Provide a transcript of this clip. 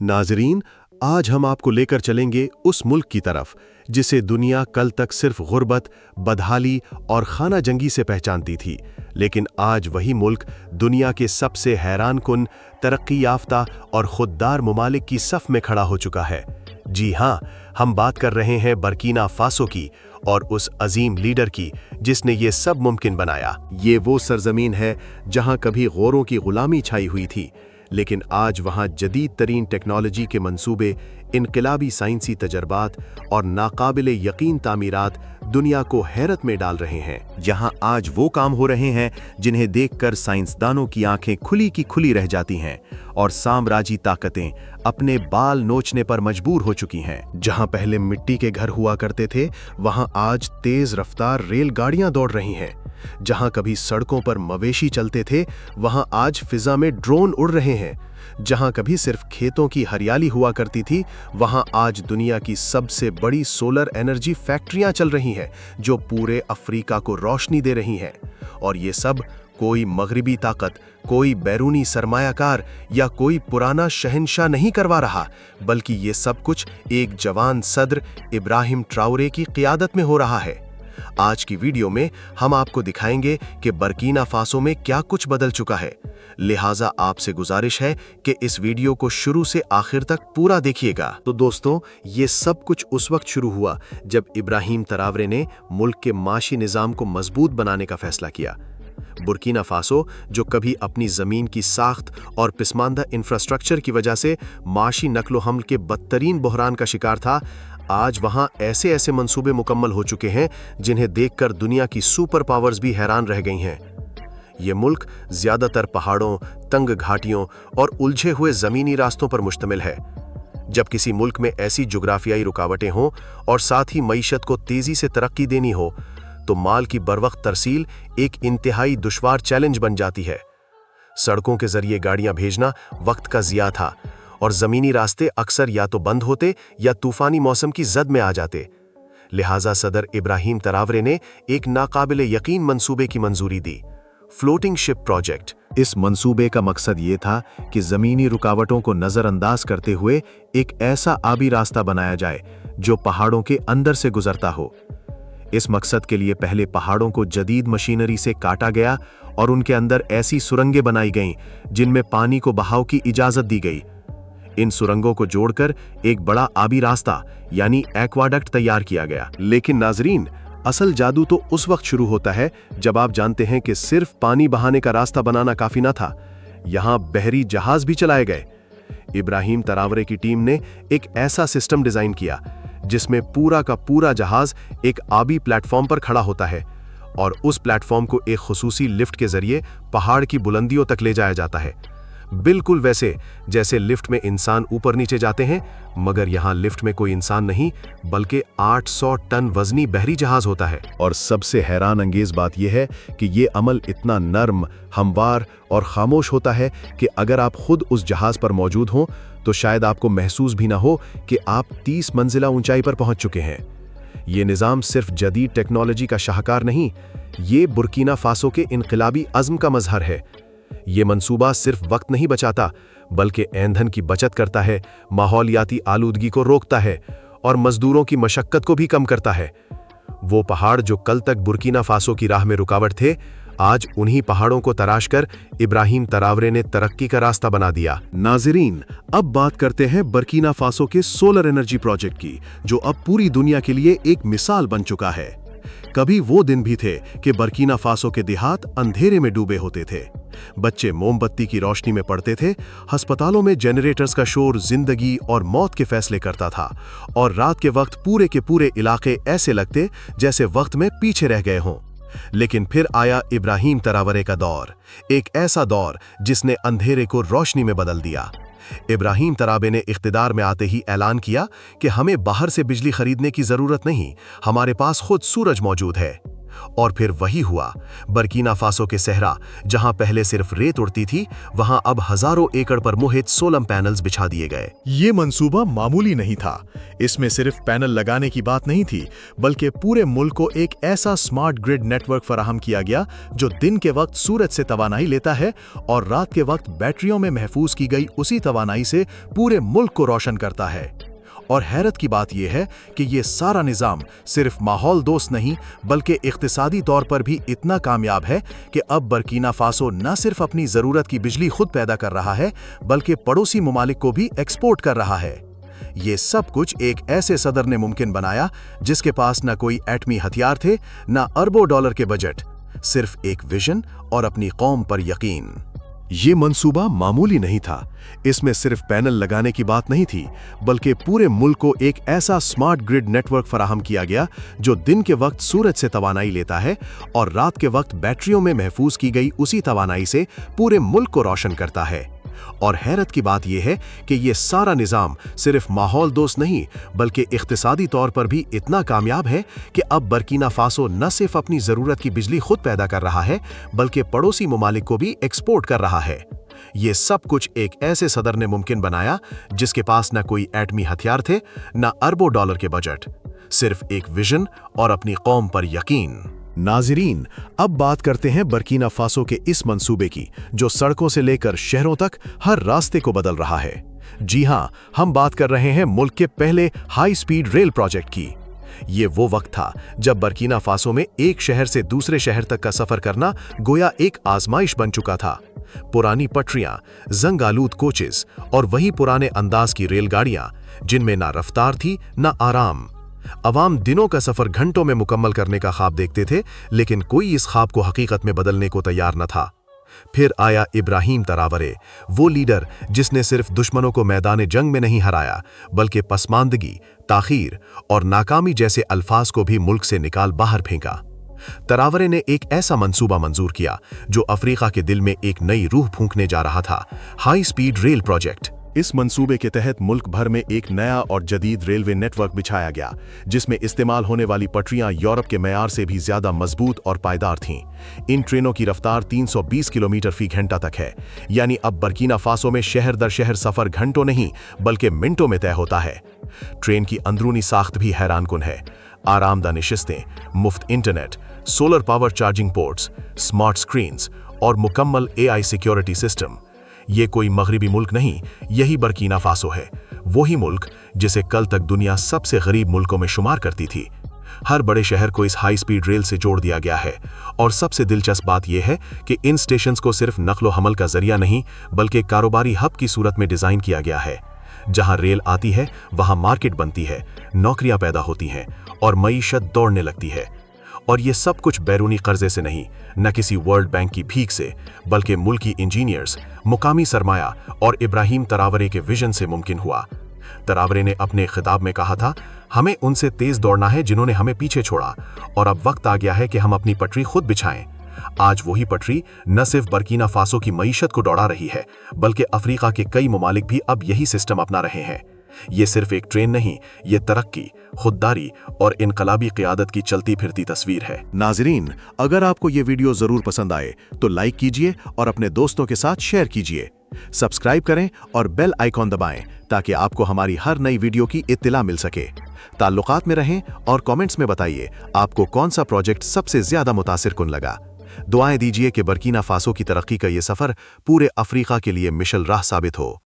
नाजरीन, आज हम आपको लेकर चलेंगे उस मुल्क की तरफ जिसे दुनिया कल तक सिर्फ गुर्बत, बदहाली और खाना जंगी से पहचानती थी, लेकिन आज वही मुल्क दुनिया के सबसे हैरान कुन, तरक्की याफ्ता और खुददार ममालिक की सफ में खड़ा हो चुका है। जी हाँ, हम बात कर रहे हैं बर्कीना फासो की और उस अजीम लीडर की जिसने ये सब मुमकिन बनाया। ये वो सरजमीन है जहाँ कभी गौरों की गुलामी छाई हुई थी, लेकिन आज वहाँ जदीद तरीन टेक्नोलॉजी के मंसूबे, इनकलाबी साइंसी तजर्बात और नाकाबिले यकीन तामीरात दुनिया को हैरत में डाल रहे हैं। यहाँ आज वो काम हो रहे हैं जिन्हें देखकर साइंसदानों की आंखें खुली की खुली रह जाती हैं और साम्राज्यी ताकतें अपने बाल नोचने पर मजबूर हो चुकी हैं। जहाँ पहले मिट्टी के घर हुआ करते थे, वहाँ आज तेज रफ्तार रेलगाड़ियाँ दौड़ रही हैं। जहां कभी सड़कों पर मवेशी चलते थे, वहां आज फिजा में ड्रोन उड़ रहे हैं। जहां कभी सिर्फ खेतों की हरियाली हुआ करती थी, वहां आज दुनिया की सबसे बड़ी सोलर एनर्जी फैक्ट्रियां चल रही हैं जो पूरे अफ्रीका को रोशनी दे रही हैं। और ये सब कोई मगरिबी ताकत, कोई बैरूनी सरमायाकार या कोई पुराना शहंशाह नहीं करवा रहा, बल्कि ये सब कुछ एक जवान सद्र इब्राहिम ट्राओरे की क़ियादत में हो रहा है। आज की वीडियो में हम आपको दिखाएंगे कि बर्कीना फासो में क्या कुछ बदल चुका है। लिहाजा आपसे गुजारिश है कि इस वीडियो को शुरू से आखिर तक पूरा देखिएगा। तो दोस्तों, ये सब कुछ उस वक्त शुरू हुआ जब इब्राहिम ट्राओरे ने मुल्क के माशी निज़ाम को मजबूत बनाने का फैसला किया। बुर्कीना फासो, जो कभी अपनी ज़मीन की साख्त और पिसमानदा इंफ्रास्ट्रक्चर की वजह से माशी नक्लो हमल के बदतरीन बहरान का शिकार था, आज वहां ऐसे ऐसे मंसूबे मुकम्मल हो चुके हैं जिन्हें देखकर दुनिया की सुपर पावर्स भी हैरान रह गई हैं। ये मुल्क ज्यादातर पहाड़ों, तंग घाटियों और उलझे हुए जमीनी रास्तों पर मुश्तमिल है। जब किसी मुल्क में ऐसी जुग्राफियाई रुकावटें हों और साथ ही मईशत को तेजी से तरक्की देनी हो, तो माल की बरवक्त तरसील एक इंतहाई दुश्वार चैलेंज बन जाती है। सड़कों के जरिए गाड़ियां भेजना वक्त का जिया था और जमीनी रास्ते अक्सर या तो बंद होते या तूफानी मौसम की जद में आ जाते। लिहाजा सदर इब्राहिम ट्राओरे ने एक नाकाबिले यकीन मंसूबे की मंजूरी दी, फ्लोटिंग शिप प्रोजेक्ट। इस मंसूबे का मकसद ये था कि जमीनी रुकावटों को नजरअंदाज करते हुए एक ऐसा आबी रास्ता बनाया जाए जो पहाड़ों के अंदर से गुजरता हो। इस मकसद के लिए पहले पहाड़ों को जदीद मशीनरी से काटा गया और उनके अंदर ऐसी सुरंगें बनाई गईं जिनमें पानी को बहाव की इजाजत दी गई। इन सुरंगों को जोड़कर एक बड़ा आबी रास्ता यानी एक्वाडक्ट तैयार किया गया। लेकिन नाजरीन, असल जादू तो उस वक्त शुरू होता है जब आप जानते हैं कि सिर्फ पानी बहाने का रास्ता बनाना काफी ना था, यहां बहरी जहाज भी चलाए गए। इब्राहिम ट्राओरे की टीम ने एक ऐसा सिस्टम डिजाइन किया जिसमें पूरा का पूरा जहाज एक आबी प्लेटफॉर्म पर खड़ा होता है और उस प्लेटफॉर्म को एक खुसूसी लिफ्ट के जरिए पहाड़ की बुलंदियों तक ले जाया जाता है, बिल्कुल वैसे जैसे लिफ्ट में इंसान ऊपर नीचे जाते हैं, मगर यहाँ लिफ्ट में कोई इंसान नहीं बल्कि 800 टन वजनी बहरी जहाज होता है। और सबसे हैरान अंगेज बात यह है कि ये अमल इतना नर्म, हमवार और खामोश होता है कि अगर आप खुद उस जहाज पर मौजूद हों तो शायद आपको महसूस भी ना हो कि आप 30 मंजिला ऊंचाई पर पहुंच चुके हैं। ये निज़ाम सिर्फ जदीद टेक्नोलॉजी का शाहकार नहीं, ये बुर्कीना फासो के इनकलाबी अज़्म का मजहर है। ये मंसूबा सिर्फ वक्त नहीं बचाता बल्कि ईंधन की बचत करता है, माहौलियाती आलूदगी को रोकता है और मजदूरों की मशक्कत को भी कम करता है। वो पहाड़ जो कल तक बुर्कीना फासो की राह में रुकावट थे, आज उन्हीं पहाड़ों को तराश कर इब्राहिम ट्राओरे ने तरक्की का रास्ता बना दिया। नाज़रीन, अब बात करते हैं बर्कीना फासो के सोलर एनर्जी प्रोजेक्ट की, जो अब पूरी दुनिया के लिए एक मिसाल बन चुका है। कभी वो दिन भी थे कि बर्कीना फासो के देहात अंधेरे में डूबे होते थे। बच्चे मोमबत्ती की रोशनी में पढ़ते थे, अस्पतालों में जनरेटर्स का शोर जिंदगी और मौत के फैसले करता था और रात के वक्त पूरे के पूरे इलाके ऐसे लगते जैसे वक्त में पीछे रह गए हों। लेकिन फिर आया इब्राहिम ट्राओरे का दौर, एक ऐसा दौर जिसने अंधेरे को रोशनी में बदल दिया। इब्राहिम ट्राओरे ने इख्तिदार में आते ही ऐलान किया कि हमें बाहर से बिजली खरीदने की जरूरत नहीं, हमारे पास खुद सूरज मौजूद है। और फिर वही हुआ। बर्किना फासो के सहरा, जहां पहले सिर्फ रेत उड़ती थी, वहां अब हजारों एकड़ पर मुहित सोलर पैनल्स बिछा दिए गए। ये मंसूबा मामूली नहीं था। इसमें सिर्फ पैनल लगाने की बात नहीं थी, बल्कि पूरे मुल्क को एक ऐसा स्मार्ट ग्रिड नेटवर्क फराहम किया गया जो दिन के वक्त सूरज से तवानाई लेता है और रात के वक्त बैटरियों में महफूज की गई उसी तवानाई से पूरे मुल्क को रोशन करता है। और हैरत की बात यह है कि ये सारा निज़ाम सिर्फ माहौल दोस्त नहीं, बल्कि इक्तिसादी तौर पर भी इतना कामयाब है कि अब बर्किना फासो न सिर्फ अपनी ज़रूरत की बिजली खुद पैदा कर रहा है, बल्कि पड़ोसी ममालिक को भी एक्सपोर्ट कर रहा है। ये सब कुछ एक ऐसे सदर ने मुमकिन बनाया जिसके पास न कोई एटमी हथियार थे, न अरबों डॉलर के बजट, सिर्फ एक विजन और अपनी कौम पर यकीन। ये मंसूबा मामूली नहीं था। इसमें सिर्फ पैनल लगाने की बात नहीं थी, बल्कि पूरे मुल्क को एक ऐसा स्मार्ट ग्रिड नेटवर्क फराहम किया गया जो दिन के वक्त सूरज से तवानाई लेता है और रात के वक्त बैटरियों में महफूज की गई उसी तवानाई से पूरे मुल्क को रोशन करता है। और हैरत की बात यह है कि ये सारा निज़ाम सिर्फ माहौल दोस्त नहीं, बल्कि इक्तिसादी तौर पर भी इतना कामयाब है कि अब बर्किना फासो न सिर्फ अपनी ज़रूरत की बिजली खुद पैदा कर रहा है, बल्कि पड़ोसी ममालिक को भी एक्सपोर्ट कर रहा है। ये सब कुछ एक ऐसे सदर ने मुमकिन बनाया जिसके पास न कोई एटमी हथियार थे, न अरबों डॉलर के बजट, सिर्फ एक विजन और अपनी कौम पर यकीन। नाज़रीन, अब बात करते हैं बर्किना फासो के इस मंसूबे की, जो सड़कों से लेकर शहरों तक हर रास्ते को बदल रहा है। जी हां, हम बात कर रहे हैं मुल्क के पहले हाई स्पीड रेल प्रोजेक्ट की। ये वो वक्त था जब बर्किना फासो में एक शहर से दूसरे शहर तक का सफर करना गोया एक आजमाइश बन चुका था। पुरानी पटरियां, जंग आलूद कोचेस और वही पुराने अंदाज की रेलगाड़ियां जिनमें ना रफ्तार थी ना आराम। अवाम दिनों का सफर घंटों में मुकम्मल करने का ख्वाब देखते थे, लेकिन कोई इस ख्वाब को हकीकत में बदलने को तैयार न था। फिर आया इब्राहिम तरावरे, वो लीडर जिसने सिर्फ दुश्मनों को मैदान जंग में नहीं हराया, बल्कि पसमानदगी, ताखीर और नाकामी जैसे अल्फाज को भी मुल्क से निकाल बाहर फेंका। तरावरे ने एक ऐसा मंसूबा मंजूर किया जो अफ्रीका के दिल में एक नई रूह फूंकने जा रहा था, हाई स्पीड रेल प्रोजेक्ट। इस मंसूबे के तहत मुल्क भर में एक नया और जदीद रेलवे नेटवर्क बिछाया गया, जिसमें इस्तेमाल होने वाली पटरियां यूरोप के मयार से भी ज्यादा मजबूत और पायदार थीं। इन ट्रेनों की रफ्तार 320 किलोमीटर फी घंटा तक है, यानी अब बर्किना फासो में शहर दर शहर सफर घंटों नहीं बल्कि मिनटों में तय होता है। ट्रेन की अंदरूनी साख्त भी हैरानकुन है। आरामदा नशिस्तें, मुफ्त internet, solar power charging ports, smart screens और मुकम्मल AI सिक्योरिटी सिस्टम। ये कोई मगरिबी मुल्क नहीं, यही बर्किना फासो है, वही मुल्क जिसे कल तक दुनिया सबसे गरीब मुल्कों में शुमार करती थी। हर बड़े शहर को इस हाई स्पीड रेल से जोड़ दिया गया है, और सबसे दिलचस्प बात यह है कि इन स्टेशंस को सिर्फ नक्लो हमल का जरिया नहीं, बल्कि कारोबारी हब की सूरत में डिजाइन किया गया है। जहां रेल आती है वहां मार्केट बनती है, नौकरियां पैदा होती हैं और मईशत दौड़ने लगती है। और ये सब कुछ बैरूनी कर्जे से नहीं, न किसी वर्ल्ड बैंक की भीख से, बल्कि मुल्की इंजीनियर्स, मुकामी सरमाया और इब्राहिम तरावरे के विजन से मुमकिन हुआ। तरावरे ने अपने खिताब में कहा था, हमें उनसे तेज दौड़ना है जिन्होंने हमें पीछे छोड़ा, और अब वक्त आ गया है कि हम अपनी पटरी खुद बिछाएं। आज वही पटरी न सिर्फ बर्किना फासो की मईशत को दौड़ा रही है, बल्कि अफ्रीका के कई ममालिक भी अब यही सिस्टम अपना रहे हैं। ये सिर्फ एक ट्रेन नहीं, ये तरक्की, खुददारी और इनकलाबी क़ियादत की चलती फिरती तस्वीर है। नाज़रीन, अगर आपको ये वीडियो जरूर पसंद आए तो लाइक कीजिए और अपने दोस्तों के साथ शेयर कीजिए। सब्सक्राइब करें और बेल आइकॉन दबाएं ताकि आपको हमारी हर नई वीडियो की इत्तिला मिल सके। ताल्लुकात में रहें और कमेंट्स में बताइए आपको कौन सा प्रोजेक्ट सबसे ज्यादा मुतासिर कुन लगा। दुआएं दीजिए कि बर्किना फासो की तरक्की का ये सफर पूरे अफ्रीका के लिए मिशल राह साबित हो।